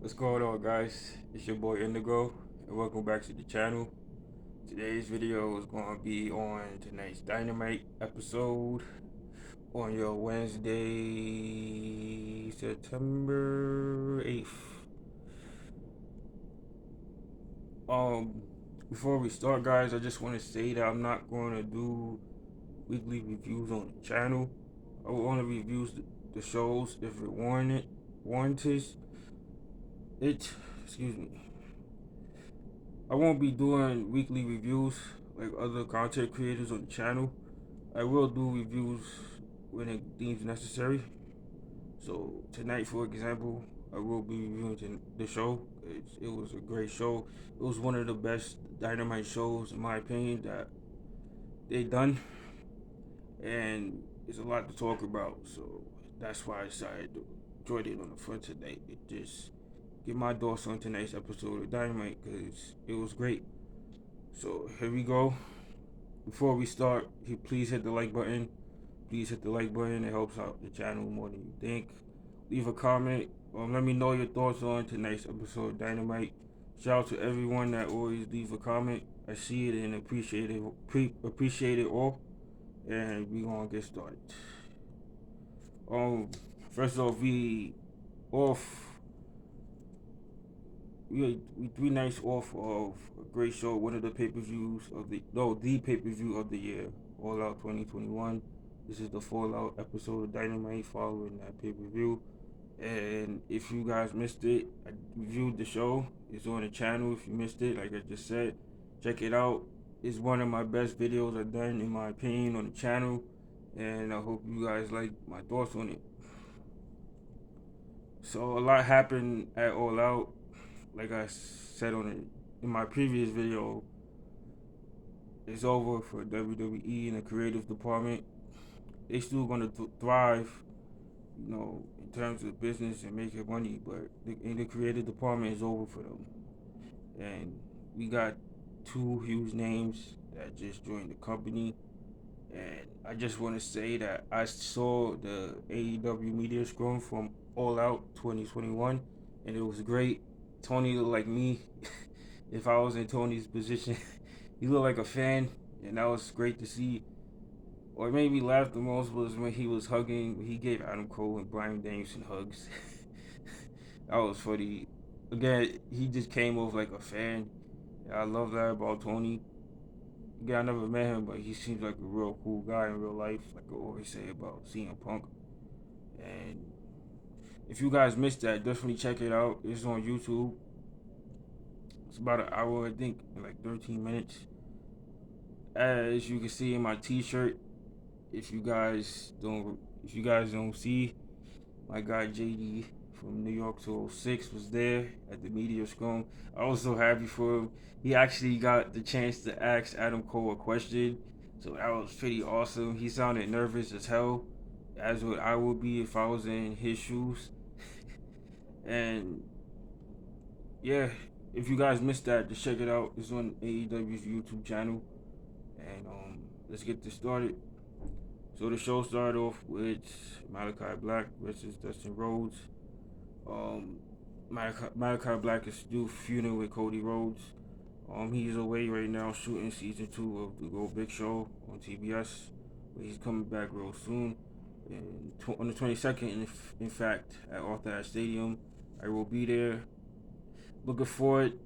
What's going on, guys? It's your boy Indigo, and welcome back to the channel. Today's video is going to be on tonight's Dynamite episode on your Wednesday, September 8th. Um, Before we start, guys, I just want to say that I'm not going to do weekly reviews on the channel. I will only review the shows if it warranted it. Excuse me. I won't be doing weekly reviews like other content creators on the channel. I will do reviews when it deems necessary. So tonight, for example, I will be reviewing the show. It was a great show. It was one of the best Dynamite shows, in my opinion, that they done, and there's a lot to talk about. So that's why I decided to join it on the front today. It just get my thoughts on tonight's episode of Dynamite because it was great. So here we go. Before we start, please hit the like button. Please hit the like button. It helps out the channel more than you think. Leave a comment. Let me know your thoughts on tonight's episode of Dynamite. Shout out to everyone that always leave a comment. I see it and appreciate it. Appreciate it all. And we gonna get started. Um, First off, off. We 3 nights off of a great show. One of the pay-per-views of the pay-per-view of the year. All Out 2021. This is the Fallout episode of Dynamite following that pay-per-view. And if you guys missed it, I reviewed the show. It's on the channel. If you missed it, like I just said, check it out. It's one of my best videos I've done, in my opinion, on the channel. And I hope you guys like my thoughts on it. So a lot happened at All Out. Like I said in my previous video, it's over for WWE and the creative department. They still gonna thrive, in terms of business and making money, but the creative department is over for them. And we got two huge names that just joined the company. And I just want to say that I saw the AEW media scrum from All Out 2021, and it was great. Tony looked like me. If I was in Tony's position, he looked like a fan, and that was great to see. What made me laugh the most was when he gave Adam Cole and Brayn Danielson hugs. That was funny. Again, he just came off like a fan. I love that about Tony. Again, I never met him, but he seems like a real cool guy in real life, like I always say about CM Punk. And if you guys missed that, definitely check it out. It's on YouTube. It's about an hour, I think, like 13 minutes. As you can see in my T-shirt, if you guys don't see, my guy JD from New York 206 was there at the media scrum. I was so happy for him. He actually got the chance to ask Adam Cole a question, so that was pretty awesome. He sounded nervous as hell, as what I would be if I was in his shoes. And yeah, if you guys missed that, just check it out. It's on AEW's YouTube channel. And let's get this started. So the show started off with Malachi Black versus Dustin Rhodes. Malachi Black is still feuding with Cody Rhodes. He's away right now shooting season 2 of the Go Big Show on TBS. But he's coming back real soon. And on the 22nd, in fact, at Arthur Ashe Stadium, I will be there. Looking forward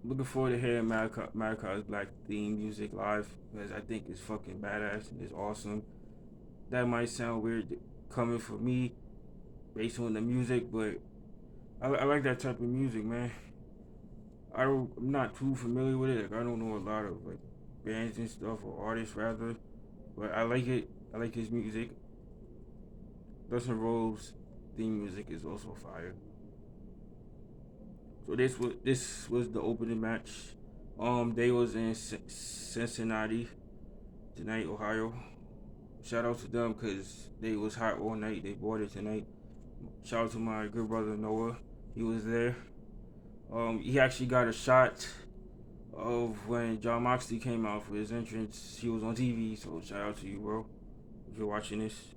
to hearing Malachi's Black theme music live, because I think it's fucking badass and it's awesome. That might sound weird coming from me based on the music, but I like that type of music, man. I'm not too familiar with it. Like, I don't know a lot of like bands and stuff, or artists rather, but I like it. I like his music. Dustin Rhodes' theme music is also fire. So this was the opening match. They was in Cincinnati tonight, Ohio. Shout out to them because they was hot all night. They bought it tonight. Shout out to my good brother Noah. He was there. He actually got a shot of when Jon Moxley came out for his entrance. He was on TV, so shout out to you, bro, if you're watching this.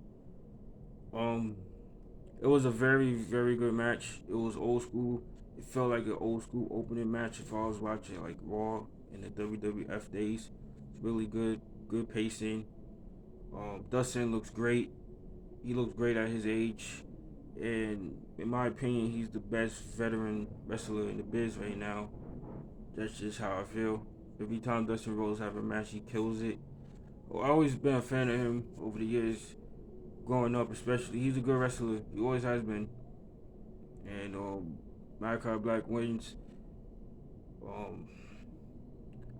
It was a very, very good match. It was old school. It felt like an old school opening match if I was watching like Raw in the WWF days. It's really good, good pacing. Dustin looks great. He looks great at his age, and in my opinion, he's the best veteran wrestler in the biz right now. That's just how I feel. Every time Dustin Rhodes have a match, he kills it. Well, I've always been a fan of him over the years, growing up especially. He's a good wrestler. He always has been. And Malachi Black wins. Um,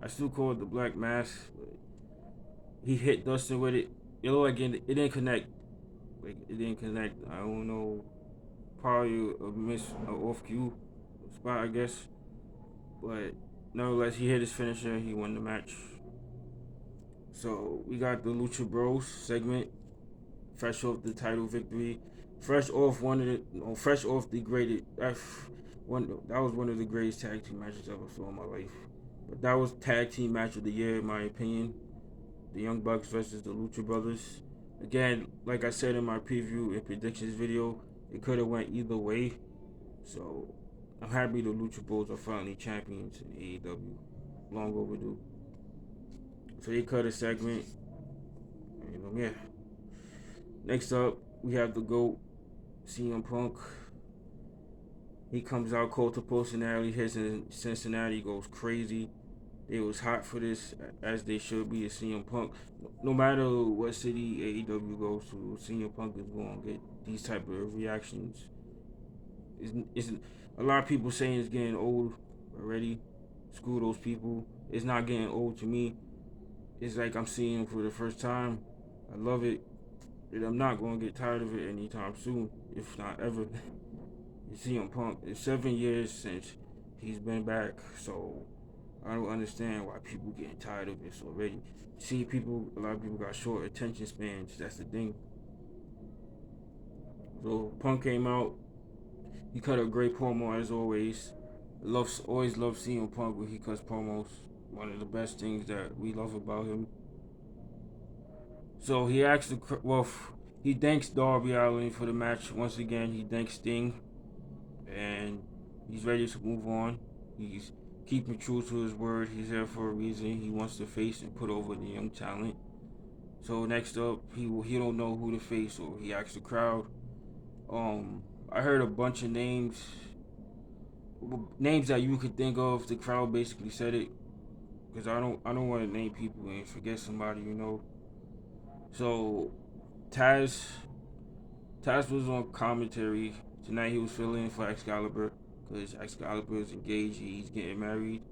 I still call it the Black Mass. But he hit Dustin with it. It looked like it didn't connect. Like it didn't connect. I don't know. Probably a miss, a off cue spot, I guess. But nevertheless, he hit his finisher. He won the match. So we got the Lucha Bros segment, fresh off the title victory, fresh off fresh off the greatest. That was one of the greatest tag team matches I ever saw in my life. But that was tag team match of the year in my opinion. The Young Bucks versus the Lucha Brothers. Again, like I said in my preview and predictions video, it could have went either way. So I'm happy the Lucha Bros are finally champions in AEW. Long overdue. So they cut a segment. And yeah. Next up, we have the GOAT, CM Punk. He comes out cold to personality. His in Cincinnati goes crazy. They was hot for this, as they should be. CM Punk. No matter what city AEW goes to, CM Punk is going to get these type of reactions. It's a lot of people saying it's getting old already. Screw those people. It's not getting old to me. It's like I'm seeing it for the first time. I love it. And I'm not going to get tired of it anytime soon, if not ever. You see CM Punk, it's 7 years since he's been back, so I don't understand why people getting tired of this already. See, a lot of people got short attention spans. That's the thing. So Punk came out. He cut a great promo as always. Always love seeing Punk when he cuts promos. One of the best things that we love about him. So he actually, he thanks Darby Allin for the match once again. He thanks Sting, and he's ready to move on. He's keeping true to his word. He's there for a reason. He wants to face and put over the young talent. So next up, he don't know who to face, so he asks the crowd. I heard a bunch of names that you could think of. The crowd basically said it, because I don't want to name people and forget somebody, you know. So Taz was on commentary tonight. He was filling in for Excalibur because Excalibur is engaged. He's getting married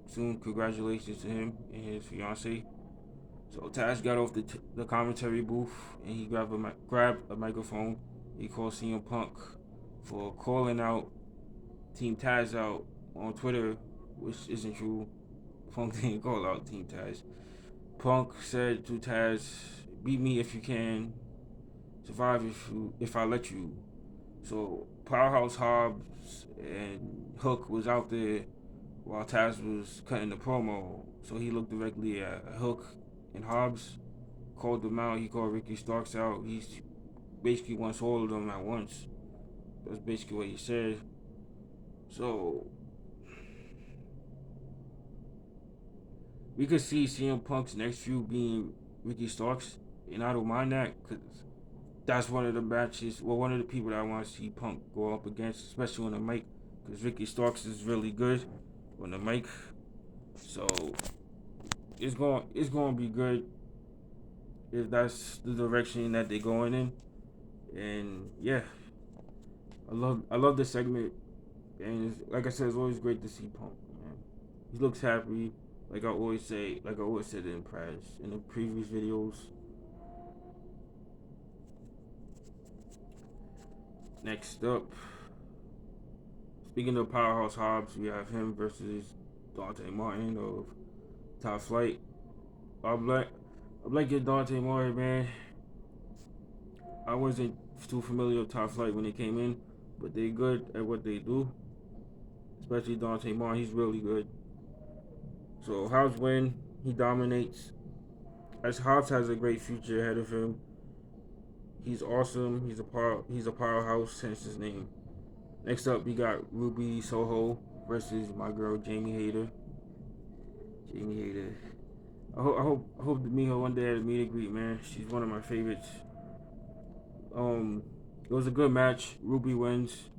soon. Congratulations to him and his fiance. So Taz got off the commentary booth and he grabbed a microphone. He called CM Punk for calling out Team Taz out on Twitter, which isn't true. Punk didn't call out Team Taz. Punk said to Taz, "Beat me if you can, survive if I let you." So Powerhouse Hobbs and Hook was out there while Taz was cutting the promo. So he looked directly at Hook and Hobbs, called them out. He called Ricky Starks out. He basically wants all of them at once. That's basically what he said. So we could see CM Punk's next feud being Ricky Starks, and I don't mind that because that's one of the matches. Well, one of the people that I want to see Punk go up against, especially on the mic, because Ricky Starks is really good on the mic. So it's going to be good if that's the direction that they're going in. And yeah, I love this segment, and like I said, it's always great to see Punk. Man, he looks happy. Like I always said in the previous videos. Next up, speaking of Powerhouse Hobbs, we have him versus Dante Martin of Top Flight. I'm like your Dante Martin, man. I wasn't too familiar with Top Flight when they came in, but they're good at what they do. Especially Dante Martin, he's really good. So Hobbs win, he dominates. As Hobbs has a great future ahead of him. He's awesome. He's a powerhouse, hence his name. Next up, we got Ruby Soho versus my girl Jamie Hayter. Jamie Hayter. I hope to meet her one day at a meet and greet, man. She's one of my favorites. Um, it was a good match. Ruby wins.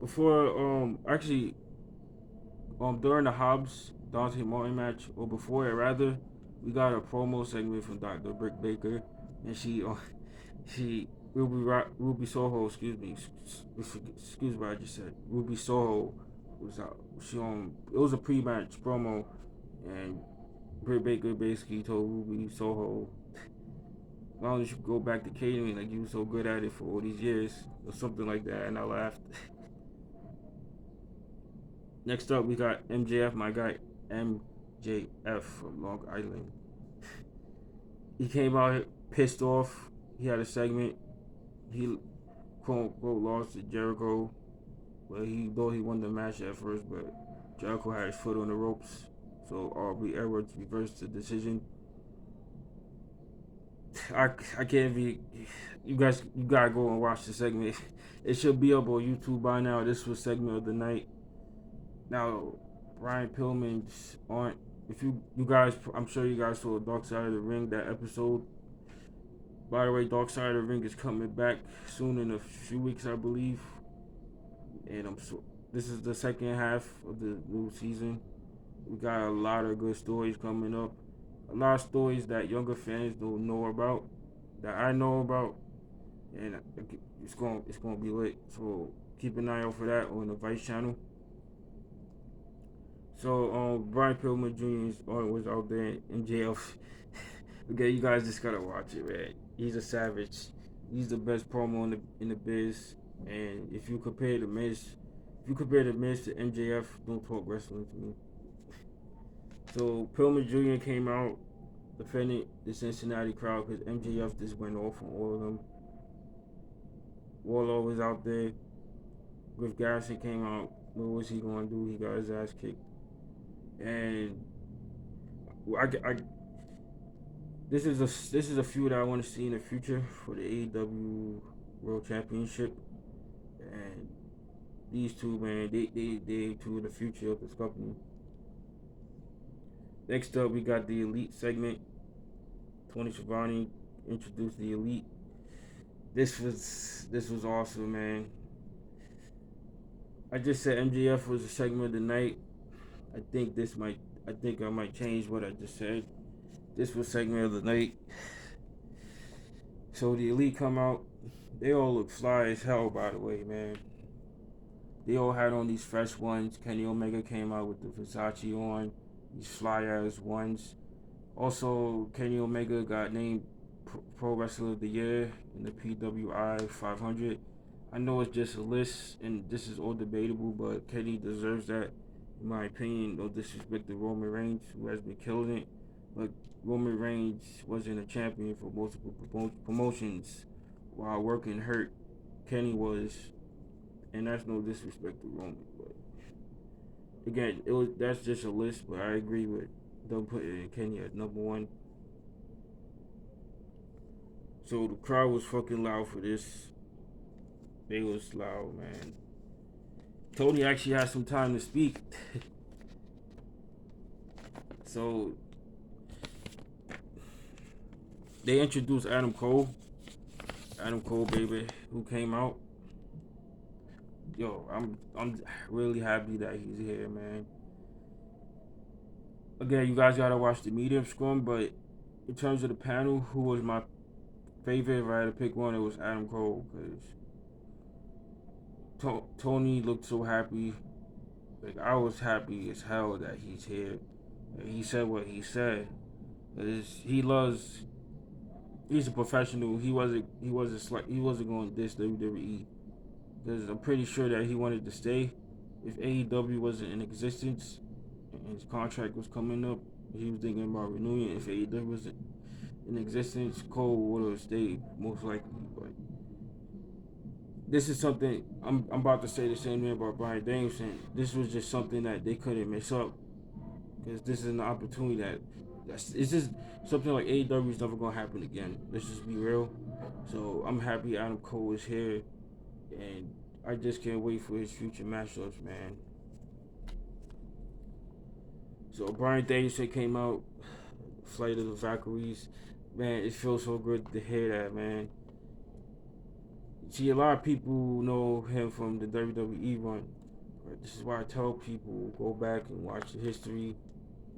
Before actually during the Hobbs Dante Martin match, or before it rather, we got a promo segment from Dr. Britt Baker, and she Ruby Soho, excuse me, excuse what I just said. Ruby Soho was out. It was a pre-match promo, and Britt Baker basically told Ruby Soho, "Why don't you go back to catering like you were so good at it for all these years," or something like that, and I laughed. Next up, we got MJF, my guy MJF from Long Island. He came out here pissed off. He had a segment. He quote unquote lost to Jericho. Well, he thought he won the match at first, but Jericho had his foot on the ropes. So Aubrey Edwards reversed the decision. I can't be. You gotta go and watch the segment. It should be up on YouTube by now. This was segment of the night. Now, Brian Pillman's on. If you guys, I'm sure you guys saw Dark Side of the Ring, that episode. By the way, Dark Side of the Ring is coming back soon in a few weeks, I believe. And this is the second half of the new season. We got a lot of good stories coming up. A lot of stories that younger fans don't know about, that I know about, and it's gonna be lit. So keep an eye out for that on the Vice channel. So Brian Pillman Jr. Was out there in jail. Okay, you guys just gotta watch it, man. He's a savage. He's the best promo in the biz. And if you compare the Miz to MJF, don't talk wrestling to me. So Pillman Jr. came out defending the Cincinnati crowd because MJF just went off on all of them. Warlow was out there. Griff Garrison came out. What was he gonna do? He got his ass kicked. And this is a feud that I want to see in the future for the AEW World Championship. And these two, man, they two the future of this company. Next up, we got the Elite segment. Tony Schiavone introduced the Elite. This was awesome, man. I just said MJF was a segment of the night. I think I might change what I just said. This was segment of the night. So the Elite come out. They all look fly as hell, by the way, man. They all had on these fresh ones. Kenny Omega came out with the Versace on. These fly ass ones. Also, Kenny Omega got named Pro Wrestler of the Year in the PWI 500. I know it's just a list, and this is all debatable, but Kenny deserves that, in my opinion. No disrespect to Roman Reigns, who has been killing it, but Roman Reigns wasn't a champion for multiple promotions while working hurt. Kenny was, and that's no disrespect to Roman. But again, that's just a list, but I agree with them putting Kenny at number one. So the crowd was fucking loud for this. They was loud, man. Tony actually had some time to speak. So they introduced Adam Cole, baby, who came out. Yo, I'm really happy that he's here, man. Again, you guys gotta watch the medium scrum, but in terms of the panel, who was my favorite? If I had to pick one, it was Adam Cole, because Tony looked so happy. Like, I was happy as hell that he's here. He said what he said. He's a professional. He wasn't going to diss WWE, because I'm pretty sure that he wanted to stay. If AEW wasn't in existence and his contract was coming up, he was thinking about renewing. If AEW wasn't in existence, Cole would have stayed most likely. But this is something I'm about to say the same thing about Brayn Danielson. This was just something that they couldn't mess up, because this is an opportunity that It's just something like AEW is never gonna happen again. Let's just be real. So I'm happy Adam Cole is here, and I just can't wait for his future matchups, man. So Brayn Danielson came out, Flight of the Valkyries. Man, it feels so good to hear that, man. See, a lot of people know him from the WWE run. But this is why I tell people go back and watch the history,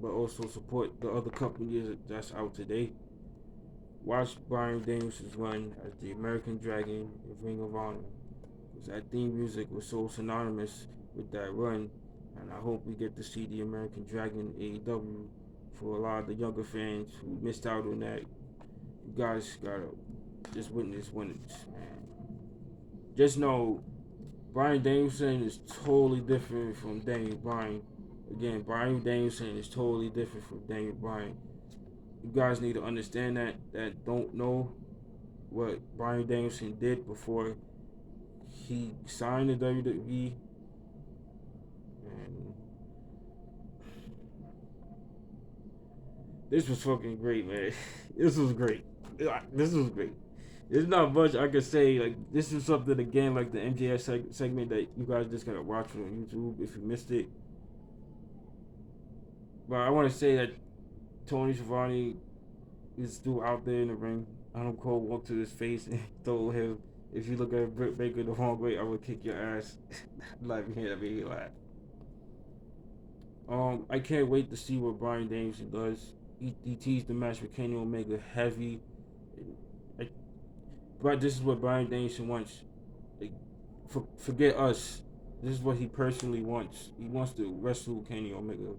but also support the other companies that's out today. Watch Brayn Danielson's run as the American Dragon in Ring of Honor. Because that theme music was so synonymous with that run, and I hope we get to see the American Dragon AEW for a lot of the younger fans who missed out on that. You guys gotta just witness when it's, man. Just know Brayn Danielson is totally different from Daniel Bryan. Again, Brayn Danielson is totally different from Daniel Bryan. You guys need to understand that don't know what Brayn Danielson did before he signed the WWE. And this was fucking great, man. This was great. This was great. There's not much I could say. Like, this is something again like the MJS segment that you guys just gotta watch on YouTube if you missed it. But I want to say that Tony Schiavone is still out there in the ring. Adam Cole walked to his face and told him, "If you look at Britt Baker the wrong way, I will kick your ass." Like, here, that made me laugh. I can't wait to see what Brayn Danielson does. He teased the match with Kenny Omega heavy. But this is what Brayn Danielson wants. Like, forget us. This is what he personally wants. He wants to wrestle Kenny Omega.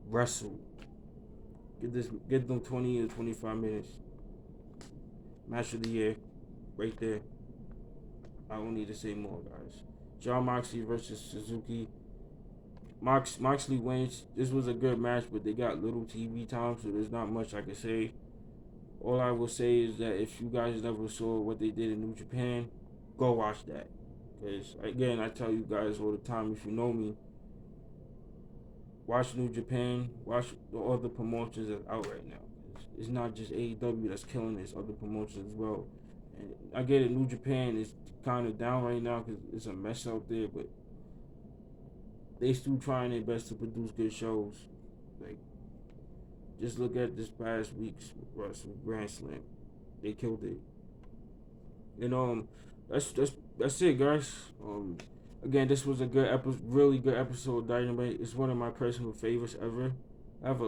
Wrestle. Get them 20 to 25 minutes. Match of the year. Right there. I don't need to say more, guys. Jon Moxley versus Suzuki. Moxley wins. This was a good match, but they got little TV time, so there's not much I can say. All I will say is that if you guys never saw what they did in New Japan, go watch that. Because, again, I tell you guys all the time, if you know me, watch New Japan, watch the other promotions that's out right now. It's not just AEW that's killing this, other promotions as well. And I get it, New Japan is kind of down right now because it's a mess out there, but they still trying their best to produce good shows. Like, just look at this past week's Grand Slam. They killed it. And that's it, guys. Again, this was a good episode, really good episode of Dynamite. It's one of my personal favorites ever. I have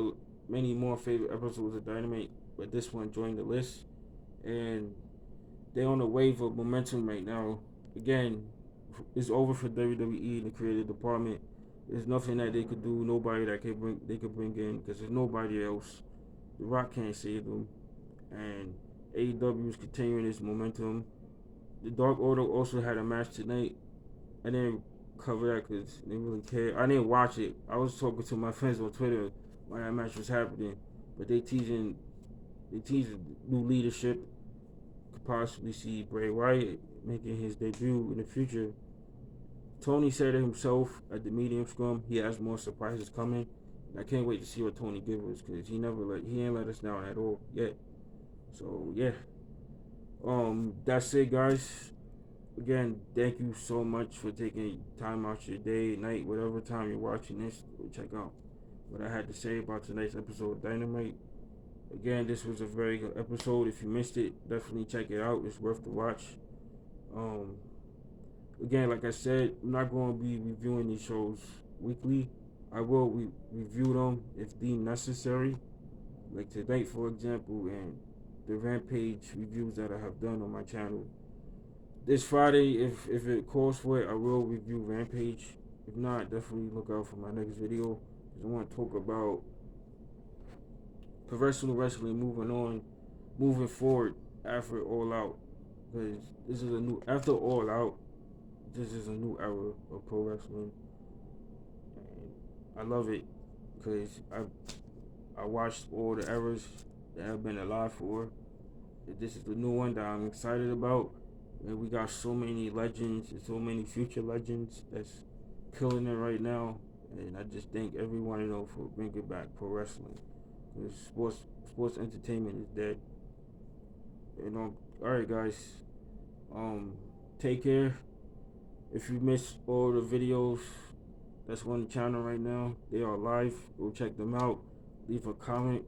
many more favorite episodes of Dynamite, but this one joined the list, and they're on a wave of momentum right now. Again, it's over for WWE in the creative department. There's nothing that they could do, nobody that they could bring in, because there's nobody else. The Rock can't save them, and AEW is continuing its momentum. The Dark Order also had a match tonight. I didn't cover that because they didn't really care. I didn't watch it. I was talking to my friends on Twitter when that match was happening, but they teasing new leadership. Could possibly see Bray Wyatt making his debut in the future. Tony said it himself at the medium scrum. He has more surprises coming. I can't wait to see what Tony gives us because he ain't let us down at all yet. So yeah. That's it, guys. Again, thank you so much for taking time out your day, night, whatever time you're watching this. Check out what I had to say about tonight's episode of Dynamite. Again, this was a very good episode. If you missed it, definitely check it out. It's worth the watch. Again, like I said, I'm not going to be reviewing these shows weekly. I will review them if deemed necessary. Like tonight, for example, and the Rampage reviews that I have done on my channel. This Friday, if it calls for it, I will review Rampage. If not, definitely look out for my next video. Because I want to talk about professional wrestling moving forward after All Out. Because this is after All Out, this is a new era of pro wrestling. And I love it because I watched all the eras that have been alive for. This is the new one that I'm excited about. And we got so many legends and so many future legends that's killing it right now. And I just thank every one of them for bringing back pro wrestling. Sports entertainment is dead. All right, guys. Um, take care. If you missed all the videos that's on the channel right now, they are live. Go check them out. Leave a comment,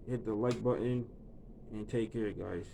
hit the like button, and take care, guys.